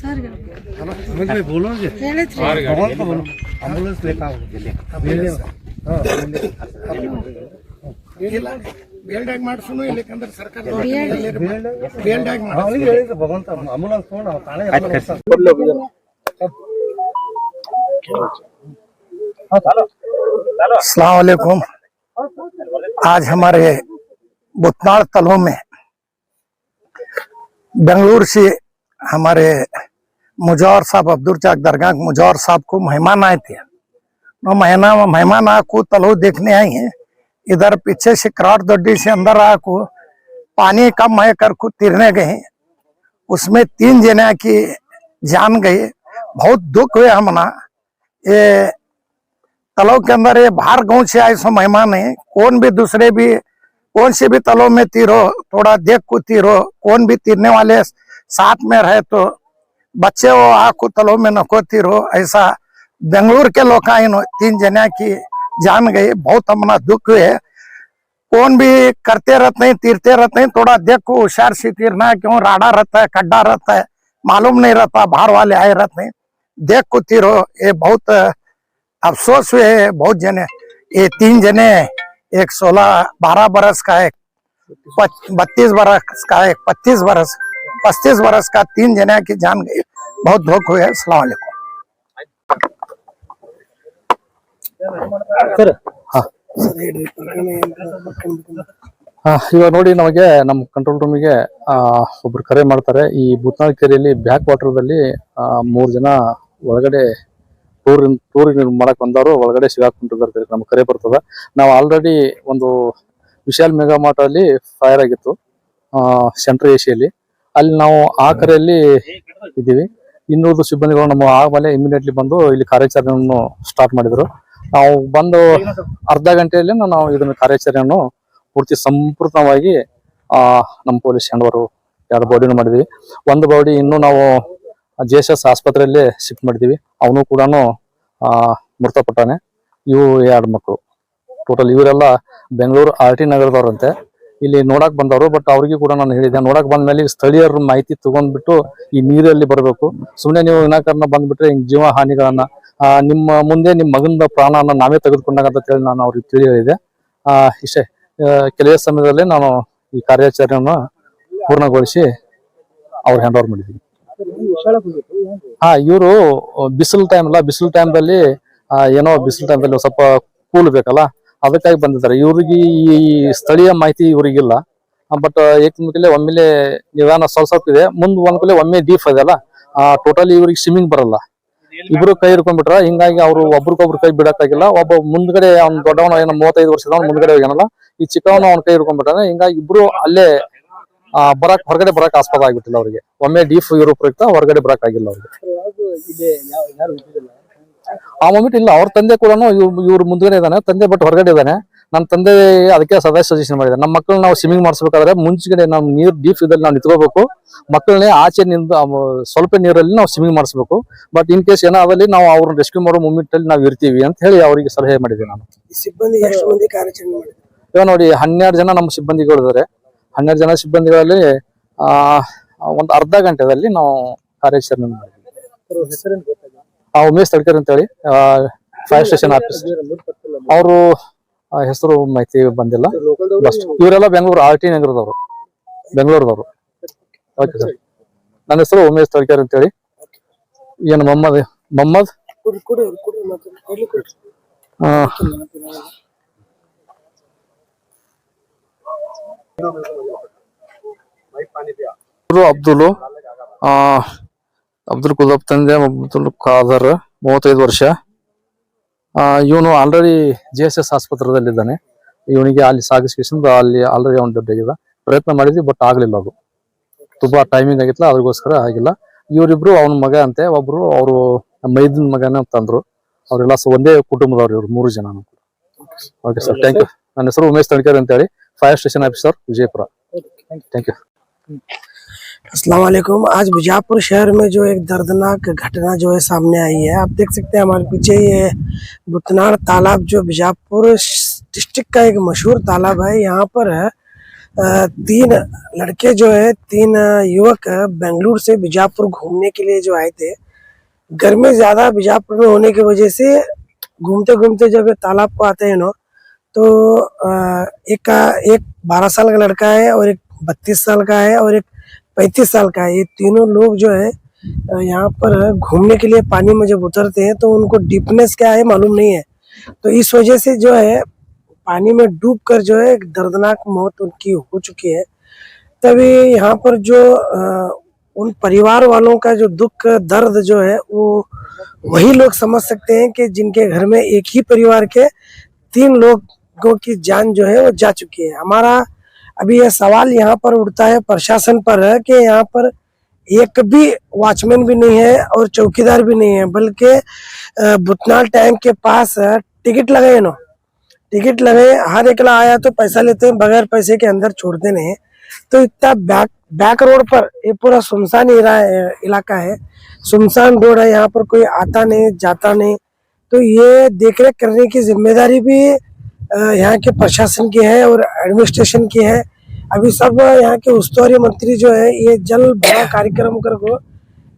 बोलोगे एम्बुलेंस लेकर अस्सलाम वालेकुम। आज हमारे बुतनाड़ तलों में बेंगलुरु से हमारे मुजौर साहब अब्दुल चाक दरगाह मुजौर साहब को मेहमान आए थे। वो मेहमान आको तलो देखने आई हैं। इधर पीछे से कराट दड्डी से अंदर आको पानी कम है कर को तिरने गए, उसमें 3 जना की जान गई। बहुत दुख हुए हमना। ये तलाव के अंदर ये बाहर गांव से आए सो मेहमान है। कौन से भी तलाव में तीरो, थोड़ा देख को तीरो। कौन भी तीरने वाले साथ में रहे तो बच्चे वो आको तलाव में नको तीरो। ऐसा बेंगलुरु के लोग आए 3 जना की जान गई। बहुत हमना दुख हुए। कौन भी करते रहते हैं, तीरते रहते हैं, थोड़ा देख को होशियार से तीरना। क्यों राडा रहता है, खड्डा रहता है, मालूम नहीं रहता। बाहर वाले आए रहते हैं, देख को तीरो। ये बहुत अफसोस हुए बहुत जने। ये 3 जने, एक 12 बरस का है, 32 बरस का है, 35 बरस का 3 जने की जान गई। बहुत दुख हुए। अस्सलाम वालेकुम। ಇವಾಗ ನೋಡಿ, ನಮಗೆ ನಮ್ಮ ಕಂಟ್ರೋಲ್ ರೂಮಿಗೆ ಒಬ್ರು ಕರೆ ಮಾಡ್ತಾರೆ. ಈ ಬೂತ್ನಾಳ್ ಕೆರೆಯಲ್ಲಿ ಬ್ಯಾಕ್ ವಾಟರ್ದಲ್ಲಿ 3 ಜನ ಒಳಗಡೆ ಟೂರ್ ಮಾಡಕ್ ಬಂದವರು ಒಳಗಡೆ ಸಿಗಾಕೊಂಡಿದ್ದಾರೆ. ನಮ್ಗೆ ಕರೆ ಬರ್ತದ. ನಾವು ಆಲ್ರೆಡಿ ಒಂದು ವಿಶಾಲ್ ಮೆಗಾ ಮಾರ್ಟ್ ಅಲ್ಲಿ ಫೈರ್ ಆಗಿತ್ತು ಸೆಂಟ್ರಲ್ ಏಷಿಯಲ್ಲಿ. ಅಲ್ಲಿ ನಾವು ಆ ಕರೆಯಲ್ಲಿ ಇದ್ದೀವಿ. ಇನ್ನೂರು ಸಿಬ್ಬಂದಿಗಳು ನಮ್ಮ ಆಮೇಲೆ ಇಮಿಡಿಯೇಟ್ಲಿ ಬಂದು ಇಲ್ಲಿ ಕಾರ್ಯಾಚರಣೆಯನ್ನು ಸ್ಟಾರ್ಟ್ ಮಾಡಿದ್ರು. ನಾವು ಬಂದು ಅರ್ಧ ಗಂಟೆಯಲ್ಲಿ ನಾವು ಇದನ್ನ ಕಾರ್ಯಾಚರಣೆಯನ್ನು ಪೂರ್ತಿ ಸಂಪೂರ್ಣವಾಗಿ ನಮ್ಮ ಪೊಲೀಸ್ ಹ್ಯಾಂಡ್ಓವರ್ 2 ಬಾಡಿನೂ ಮಾಡಿದ್ವಿ. ಒಂದು ಬಾಡಿ ಇನ್ನೂ ನಾವು JSS ಆಸ್ಪತ್ರೆಯಲ್ಲೇ ಶಿಫ್ಟ್ ಮಾಡಿದೀವಿ. ಅವನು ಕೂಡ ಮೃತಪಟ್ಟಾನೆ. ಇವು 2 ಮಕ್ಕಳು ಟೋಟಲ್. ಇವರೆಲ್ಲ ಬೆಂಗಳೂರು RT ನಗರದವ್ರಂತೆ. ಇಲ್ಲಿ ನೋಡಕ್ ಬಂದವರು. ಬಟ್ ಅವ್ರಿಗೆ ಕೂಡ ನಾನು ಹೇಳಿದ್ದೆ, ನೋಡಕ್ ಬಂದ್ಮೇಲೆ ಸ್ಥಳೀಯರ ಮಾಹಿತಿ ತಗೊಂಡ್ಬಿಟ್ಟು ಈ ನೀರಲ್ಲಿ ಬರಬೇಕು. ಸುಮ್ಮನೆ ನೀವು ವಿನಾಕಾರಣ ಬಂದ್ಬಿಟ್ರೆ ಹಿಂಗ್ ಜೀವ ಹಾನಿಗಳನ್ನ ನಿಮ್ಮ ಮುಂದೆ ನಿಮ್ಮ ಮಗನ ಪ್ರಾಣನ ನಾವೇ ತೆಗೆದುಕೊಂಡಾಗ ಅಂತ ಹೇಳಿ ನಾನು ಅವ್ರಿಗೆ ತಿಳಿ ಹೇಳಿದೆ. ಇಷ್ಟೇ. ಕೆಲವೇ ಸಮಯದಲ್ಲಿ ನಾನು ಈ ಕಾರ್ಯಾಚರಣೆಯನ್ನು ಪೂರ್ಣಗೊಳಿಸಿ ಅವ್ರು ಹ್ಯಾಂಡ್ ಓವರ್ ಮಾಡಿದ್ದೀನಿ. ಇವರು ಬಿಸಿಲು ಟೈಮ್ ಅಲ್ಲ, ಬಿಸಿಲು ಟೈಮ್ದಲ್ಲಿ ಏನೋ ಬಿಸಿಲು ಟೈಮ್ದಲ್ಲಿ ಸ್ವಲ್ಪ ಕೂಲ್ ಬೇಕಲ್ಲ, ಅದಕ್ಕಾಗಿ ಬಂದಿದ್ದಾರೆ. ಇವ್ರಿಗೆ ಈ ಸ್ಥಳೀಯ ಮಾಹಿತಿ ಇವ್ರಿಗಿಲ್ಲ. ಬಟ್ ಏಕಮುಖಲೆ ಒಮ್ಮೆಲೆ ನಿಧಾನ ಸ್ವಲ್ಪ ಇದೆ. ಮುಂದ್ ಒಂದ್ಕಲೆ ಒಮ್ಮೆ ಡೀಪ್ ಇದೆಲ್ಲ, ಟೋಟಲಿ ಇವ್ರಿಗೆ ಸ್ವಿಮ್ಮಿಂಗ್ ಬರಲ್ಲ. ಇಬ್ರು ಕೈ ಹಿಡ್ಕೊಂಡ್ಬಿಟ್ರ. ಹಿಂಗಾಗಿ ಅವ್ರು ಒಬ್ರಿಗೊಬ್ರು ಕೈ ಬಿಡಕ್ಕಾಗಿಲ್ಲ. ಒಬ್ಬ ಮುಂದ್ಗಡೆ ಅವ್ನ ದೊಡ್ಡವನ ಏನೋ 35 ವರ್ಷದ ಮುಂದ್ಗಡೆ ಹೋಗ್ಯಾನಲ್ಲ, ಈ ಚಿಕ್ಕವನು ಅವ್ನ ಕೈ ಹಿಡ್ಕೊಂಡ್ಬಿಟ್ಟಾನೆ. ಹಿಂಗಾಗಿ ಇಬ್ರು ಅಲ್ಲೇ ಹೊರಗಡೆ ಬರಕ್ ಆಸ್ಪದ ಆಗ್ಬಿಟ್ಟಿಲ್ಲ ಅವ್ರಿಗೆ. ಒಮ್ಮೆ ಡೀಪ್ ಇರೋ ಪ್ರಯುಕ್ತ ಹೊರಗಡೆ ಬರಕ್ ಆಗಿಲ್ಲ ಅವ್ರಿಗೆ. ಆ ಮೊಮೆಂಟ್ ಇಲ್ಲ. ಅವ್ರ ತಂದೆ ಕೂಡ ಇವ್ರು ಮುಂದ್ಗಡೆ ಇದ್ದಾನೆ, ತಂದೆ ಬಟ್ ಹೊರಗಡೆ ಇದ್ದಾನೆ. ನನ್ನ ತಂದೆ ಅದಕ್ಕೆ ಸಜೆಷನ್ ಮಾಡಿದ್ದಾರೆ, ನಮ್ಮ ಮಕ್ಕಳನ್ನ ನಾವು ಸ್ವಿಮ್ಮಿಂಗ್ ಮಾಡಿಸ್ಬೇಕಾದ್ರೆ ಮುಂಚೆಗಡೆ ನಾವು ನೀರು ಡೀಪ್ ಇದ್ದಲ್ಲಿ ನಾವು ನಿಂತ್ಕೋಬೇಕು. ಮಕ್ಕಳನ್ನೇ ಆಚೆ ನಿಂತು ಸ್ವಲ್ಪ ನೀರಲ್ಲಿ ನಾವು ಸ್ವಿಮ್ಮಿಂಗ್ ಮಾಡಿಸ್ಬೇಕು. ಬಟ್ ಇನ್ ಕೇಸ್ ಏನಾದಲ್ಲಿ ನಾವು ಅವ್ರನ್ನ ರೆಸ್ಕ್ಯೂ ಮಾಡೋ ಮೂಮೆಂಟ್ ಅಲ್ಲಿ ನಾವು ಇರ್ತೀವಿ ಅಂತ ಹೇಳಿ ಅವರಿಗೆ ಸಲಹೆ ಮಾಡಿದೆ ನಾನು. ಇವಾಗ ನೋಡಿ 12 ಜನ ನಮ್ಮ ಸಿಬ್ಬಂದಿಗಳು ಇದ್ದಾರೆ. 12 ಜನ ಸಿಬ್ಬಂದಿಗಳಲ್ಲಿ ಒಂದು ಅರ್ಧ ಗಂಟೆದಲ್ಲಿ ನಾವು ಕಾರ್ಯಾಚರಣೆ ಮಾಡಿದ್ವಿ. ಉಮೇಶ್ ತಡ್ಕರ್ ಅಂತ ಹೇಳಿ ಫೈರ್ ಸ್ಟೇಷನ್ ಆಫೀಸ್. ಅವರು ಹೆಸರು ಮಾಹಿತಿ ಬಂದಿಲ್ಲ. ಇವರೆಲ್ಲ ಬೆಂಗಳೂರು RT ನಗರದವರು, ಬೆಂಗಳೂರದವರು. Okay sir. ನನ್ನ ಹೆಸರು ಉಮೇಶ್ ತಡ್ಕರ್ ಅಂತ ಹೇಳಿ. ಏನು ಮೊಹಮ್ಮದ್ ಅಬ್ದುಲ್ ಕುದಬ್ ತಂದೆ ಅಬ್ದುಲ್ ಖಾದರ್ 35 ವರ್ಷ. ಇವನು ಆಲ್ರೆಡಿ JSS ಆಸ್ಪತ್ರೆದಲ್ಲಿದ್ದಾನೆ. ಇವನಿಗೆ ಅಲ್ಲಿ ಸಾಗಿಸ್ಕೊಂಡು ಅಲ್ಲಿ ಆಲ್ರೆಡಿ ಅವ್ನು ಡೆಡ್ ಆಗಿದೆ. ಪ್ರಯತ್ನ ಮಾಡಿದ್ವಿ ಬಟ್ ಆಗ್ಲಿಲ್ಲ. ಅದು ತುಂಬಾ ಟೈಮಿಂಗ್ ಆಗಿತ್ತಲ್ಲ, ಅದಕ್ಕೋಸ್ಕರ ಆಗಿಲ್ಲ. ಇವರಿಬ್ರು ಅವನ ಮಗ ಅಂತೆ. ಒಬ್ರು ಅವರು ಮೈದನ್ ಮಗನ ತಂದ್ರು. ಅವರೆಲ್ಲ ಒಂದೇ ಕುಟುಂಬದವ್ರು ಇವ್ರು 3 ಜನ. Okay sir, thank you. ನನ್ನ ಹೆಸರು ಉಮೇಶ್ ತಡ್ಕರ್ ಅಂತ ಹೇಳಿ, fire station officer Vijayapura. Thank you. अस्सलाम वालेकुम। आज बीजापुर शहर में जो एक दर्दनाक घटना जो है सामने आई है, आप देख सकते हैं हमारे पीछे ये बुतनाड़ तालाब जो बीजापुर डिस्ट्रिक्ट का एक मशहूर तालाब है। यहाँ पर तीन लड़के जो है, तीन युवक बेंगलुरु से बीजापुर घूमने के लिए जो आए थे। गर्मी ज्यादा बीजापुर में होने की वजह से घूमते घूमते जब ये तालाब को आते हैं ना, तो एक 12 साल का लड़का है और एक 32 साल का है और एक 35 साल का है। ये तीनों लोग जो है यहाँ पर घूमने के लिए पानी में जब उतरते हैं तो उनको डीपनेस क्या है मालूम नहीं है। तो इस वजह से जो है पानी में डूबकर जो है एक दर्दनाक मौत उनकी हो चुकी है। तभी यहाँ पर जो उन परिवार वालों का जो दुख दर्द जो है वो वही लोग समझ सकते हैं कि जिनके घर में एक ही परिवार के 3 लोगों की जान जो है वो जा चुकी है। हमारा अभी यह सवाल यहाँ पर उठता है प्रशासन पर है कि यहाँ पर एक भी वॉचमैन भी नहीं है और चौकीदार भी नहीं है, बल्कि भूतनाल टैंक के पास टिकट लगे ना, टिकट लगे, हर एकला आया तो पैसा लेते हैं, बगैर पैसे के अंदर छोड़ते नहीं। तो इतना बैक रोड पर ये पूरा सुनसान इलाका है, सुनसान रोड है, यहाँ पर कोई आता नहीं जाता नहीं। तो ये देखरेख करने की जिम्मेदारी भी यहाँ के प्रशासन की है और एडमिनिस्ट्रेशन की है। अभी सब यहाँ के उस्तुवारी मंत्री जो है ये जल भरा कार्यक्रम कर को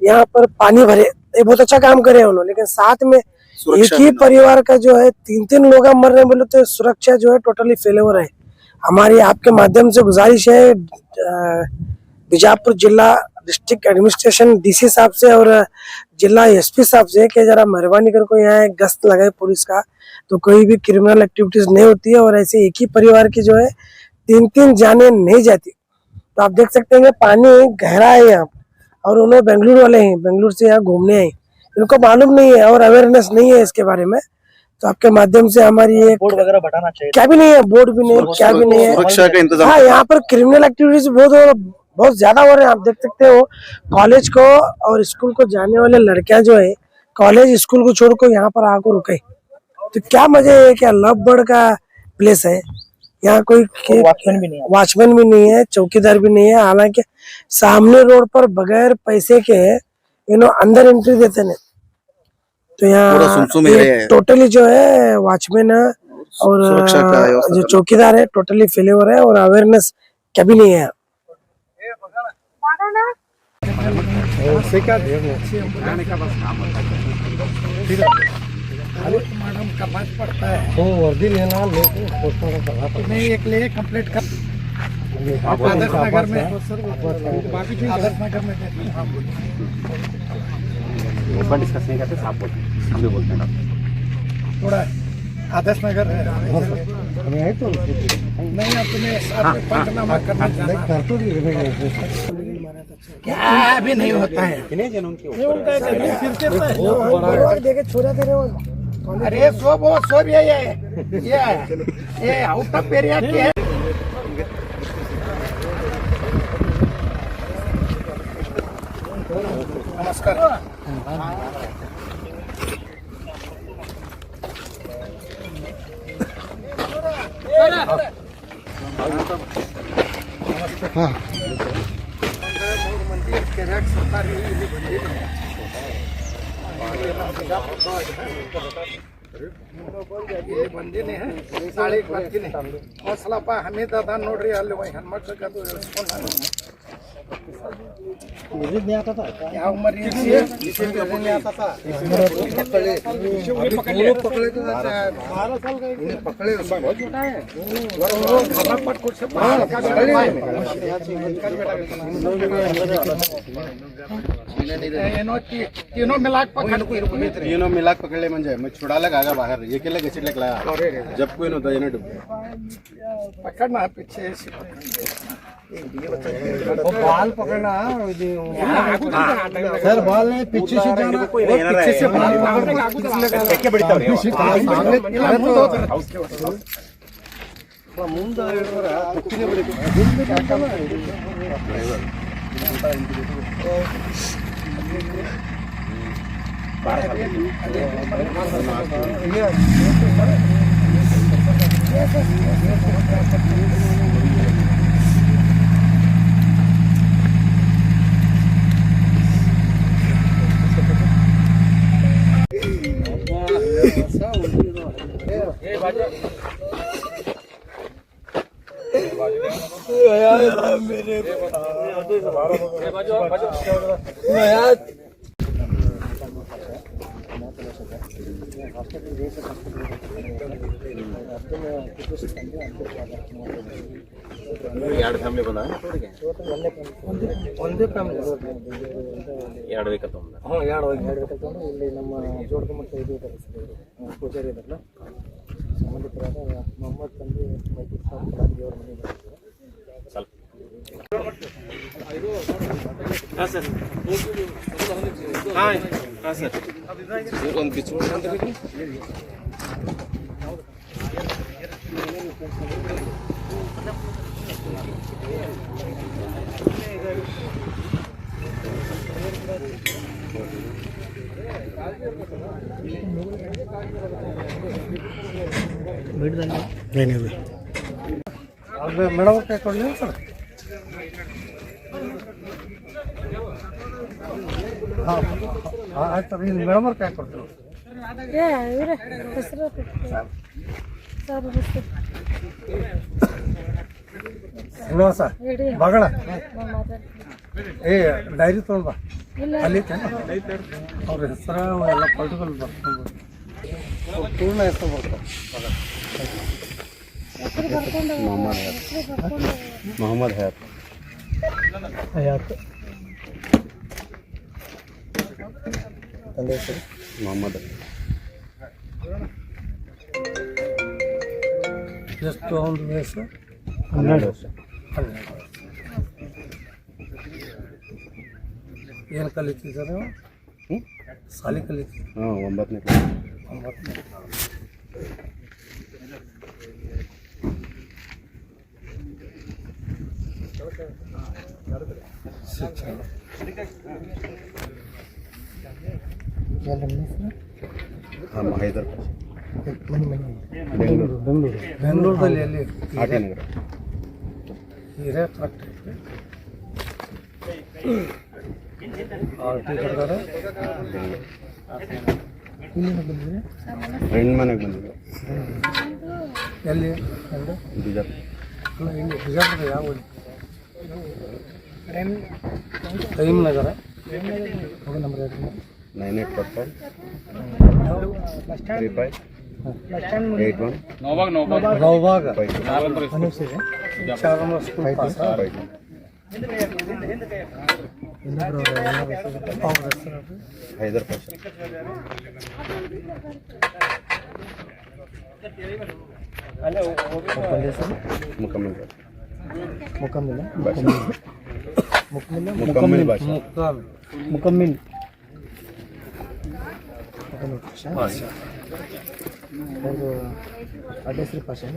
यहाँ पर पानी भरे, ये बहुत अच्छा काम करे उन्होंने, लेकिन साथ में एक ही परिवार का जो है 3-3 लोग मर रहे बोले तो सुरक्षा जो है टोटली फेलेवर है। हमारी आपके माध्यम से गुजारिश है बीजापुर जिला डिस्ट्रिक्ट एडमिनिस्ट्रेशन डीसी साहब से और जिला एसपी साहब से कि जरा मेहरबानी कर को यहाँ गश्त लगाए पुलिस का, तो कोई भी क्रिमिनल एक्टिविटीज नहीं होती है और ऐसे एक ही परिवार की जो है 3-3 जाने नहीं जाती। तो आप देख सकते हैं कि पानी गहरा है यहाँ और उन्होंने बेंगलुरु वाले हैं, बेंगलुरु से यहाँ घूमने आए, इनको मालूम नहीं है और अवेयरनेस नहीं है इसके बारे में। तो आपके माध्यम से हमारी एक बोर्ड वगैरह बढ़ाना चाहिए, क्या भी नहीं है, बोर्ड भी नहीं, क्या भी नहीं है, सुरक्षा का इंतजाम। हाँ, यहाँ पर क्रिमिनल एक्टिविटीज बहुत ज्यादा हो रहे हैं। आप देख सकते हो कॉलेज को और स्कूल को जाने वाले लड़कियां जो है कॉलेज स्कूल को छोड़कर यहाँ पर आकर रुके, तो क्या मजे है, क्या लव बर्ड का प्लेस है। यहाँ कोई वॉचमैन भी नहीं है, चौकीदार भी नहीं है, हालांकि सामने रोड पर बगैर पैसे के अंदर एंट्री देते नहीं। तो यहाँ टोटली जो है वॉचमैन और जो चौकीदार है टोटली फेलेवर है और अवेयरनेस कभी नहीं है। मैडम करना पड़ता है, वर्दी लेना नहीं, एक ले कंप्लीट कर आदर्श नगर में, आदर्श नगर में डिस्कस नहीं करते, साफ बोलते हैं, हम भी बोलते हैं थोड़ा आदर्श नगर है तो नहीं, अपने साथ में पंचनामा करना क्या भी नहीं होता है। देखे छोड़ा दे रहे, अरे सो भी है ये आउट ऑफ एरिया की है। नमस्कार। ಬಂದಿನಿ ನಾಳೆಗೆ ಬರ್ತೀನಿ ಒಂದು ಸ್ವಲ್ಪ ಹಮೀದ್ ಅದ ನೋಡ್ರಿ, ಅಲ್ಲಿ ಹೆಣ್ಮಕ್ಳಿಗೆ ಅದು ಯಾವ ಮರಿ तीनों मिलाक पकडले म्हणजे मग छुडाला गागा बाहेर एकेला घसीटला लागला जब कोई नव्हता येणं डुबले पकड़ना पीछे से बाल पकड़ना सर, बाल नहीं पीछे से जाना, पीछे से बाल ಮುಂದೆ ಎರಡು ಫ್ಯಾಮಿಲಿ ಬಂದ ಒಂದೇ ಫ್ಯಾಮಿಲಿ ಎರಡು ವೆಹಿಕಲ್ ತೊಗೊಂಡ ಹಾಂ ಎರಡು ವೆಹಿಕಲ್ ತೊಗೊಂಡು ಇಲ್ಲಿ ನಮ್ಮ ಜೋಡದ ಮಟ್ಟ ಇದು ಇದ್ದಾರೆ ಸರ್ ಇವರು ಪೂಜಾರಿ ಇದ್ದಾರಲ್ಲ ಸಂಬಂಧಿಕರಾದ ಮೊಹಮ್ಮದ್ ತಂದೆ ಮೈಸೂರು ಸಾಬ್ ಕಲಾದಿ ಅವರ ಮನೆ ಸ್ವಲ್ಪ ಹಾಂ ಸರ್ ಒಂದು ಪಿಚ್ಚು ಏನಿದೆ ಮೇಡಮ್ ಕೈ ಕೊಡಲಿ ಸರ್ ಹಾಂ ಆಯ್ತು ಸರ್ ಇಲ್ಲಿ ಮೇಡಮ್ ಅವ್ರ ಕೈ ಕೊಡ್ತೀವಿ ಶ್ರೀನಿವಾಸ ಬಗಳ ಏ ಡೈರಿ ತೊಗೊಂಡು ಬಾ ಅಲ್ಲಿ ಅವ್ರ ಹೆಸರು ಎಲ್ಲ ಪಲ್ಟುಗಳು ಬರ್ಕೊಂಡು ಪೂರ್ಣ ಹೆಸರು ಬರ್ತಾವೆ मोहम्मद हयात ಹಯಾತ್ ತಂದೆ ಹೆಸರು मोहम्मद ಎಷ್ಟು ಒಂದು ವಯಸ್ಸು 12 ವರ್ಷ ಏನು ಕಲಿತಿದ್ದಾರೆ ಸಾಲಿ ಕಲಿತಿದ್ದಾರೆ ಹಾಂ 9ನೇ ಕ್ಲಾಸ್ 9ನೇ ಶಿಕ್ಷಣ ಹಾಂ ಹೈದರ್ ಬೆಂಗಳೂರಲ್ಲಿ ಎಲ್ಲಿ ಆಟಿ ನಗರ ಹಿರೇ ಫ್ಯಾಕ್ಟ್ರಿ ಆರ್ಟಿ ಕರ್ನಾಟಕ ಇಲ್ಲಿಂದ ಬಂದಿದೆ ಫ್ರೆಂಡ್ ಮನೆಗೆ ಬಂದಿದ್ದೆ ಎಲ್ಲಿ ಬೀದರ್ ಅಲ್ಲ ಇಲ್ಲಿ ಬಿಜಾಪುರ ಯಾವ ಊರು ಕರೀಂನಗರ ಹೋಗಿ ನಂಬರ್ 9845 35 ನವಭಾಗ 81 ಶಾರಮ್ಮ ಸ್ಕೂಲ್ ಪಾಸ್ ಹೈದರ್ ಪಾಷ ಮುಕಮ್ಮಿಲ್ ಮುಕಮ್ಮಿಲ್ ಮುಕಮ್ಮಿಲ್ ಭಾಷೆ ಮುಕಮ್ಮಿಲ್ ಒಂದು ಅಡ್ರೆಸ್ ಪಾಷೆ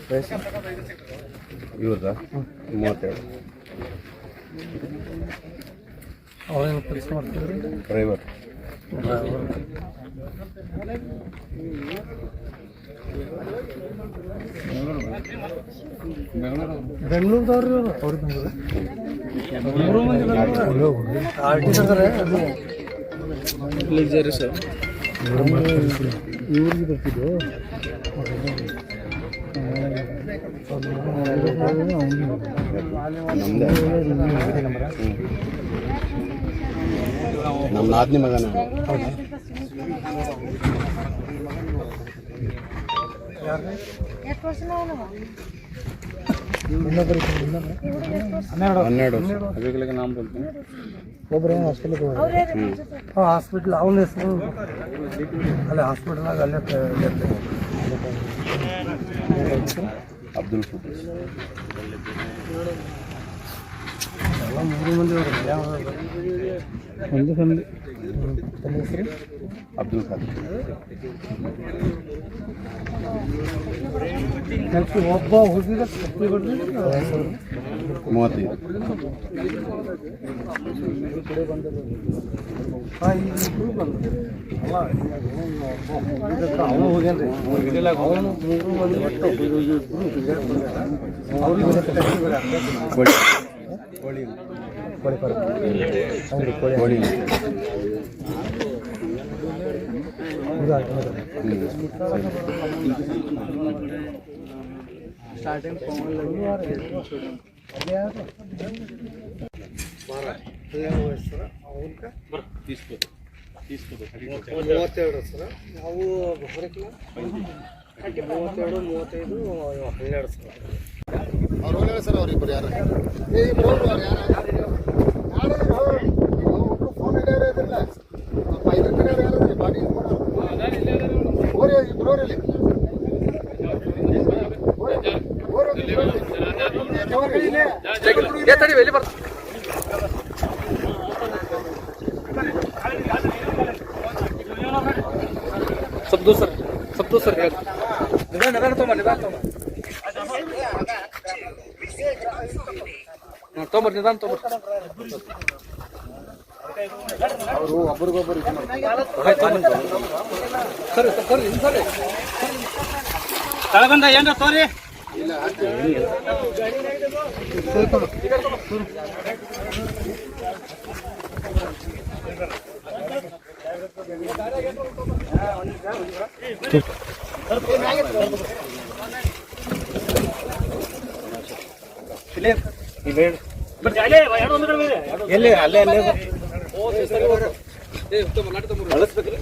ವಯಸ್ಸು ಇವ್ರದ 37 ಅವ್ರೇನು ಕೆಲಸ ಮಾಡ್ತಿದ್ರು ಡ್ರೈವರ್ ಬೆಂಗಳೂರದವ್ರು ಅವ್ರು ಮೂರು ಮಂದಿ ಆರ್ ಟಿ ನಗರ ಅದು ಲಕ್ಸರಿ ಸರ್ ಇವ್ರಿಗೆ ಬರ್ತಿದ್ದು ನಮ್ಮ ನಾದ್ನಿ ಮಗನ ಹನ್ನೆರಡು ಒಬ್ಬರು ಹಾಸ್ಪಿಟ್ಲ್ ಅವನ ಹೆಸರು ಅಲ್ಲೇ ಹಾಸ್ಪಿಟಲ್ನಾಗ ಅಲ್ಲೇ ಅಬ್ದುಲ್ ಫುಟೀಸ್ ಎಲ್ಲ ಮೂರು ಮಂದಿ ಅವರು ಒಂದು ಫ್ಯಾಮಿಲಿ ತನ್ನ ಹೆಸರು ಅಬ್ದುಲ್ ಖಾದರ್ ನೆನಪಿ ಒಬ್ಬ ಹುಡುಗ ಕತ್ತಿ ಹೊಡೆದು 35 ಹಾಂ ಈಗ ಬಂದು ಅಲ್ಲ ಅವನು ಹೋಗ್ಯಾನ್ರಿ ಅವನು ಮೂರು ಮಂದಿ ಒಟ್ಟು ಅವ್ರಿಗೆ ಕೋಳಿ ಕೋಳಿ ಮೂವತ್ತೆರಡು ಸರ್ ನಾವು ಹೊರಕಿಲ್ಲ 32 35 12 ಸರ್ ಅವ್ರು ಹೋಗ್ಲಿಲ್ಲ ಸರ್ ಅವ್ರಿಬ್ಬರು ಯಾರು ಫೋನ್ ಹಿಡಿಯೋರು ಇದ್ರಲ್ಲ ಐದು ಯಾರು ಬಾಡಿ ಇಬ್ಬರವರಲ್ಲಿ सब दूर सर निदान तोमर निदान तोमर ಅವರು ಒಬ್ಬರಿಗೊಬ್ಬರು ಇದು सर ತಳಗಂದ ಏನ್ರ ತೋರಿ ಎಲ್ಲಿ ಅಲ್ಲೇ ಅಲ್ಲೇ ಬಳಸ್ಬೇಕ್ರಿ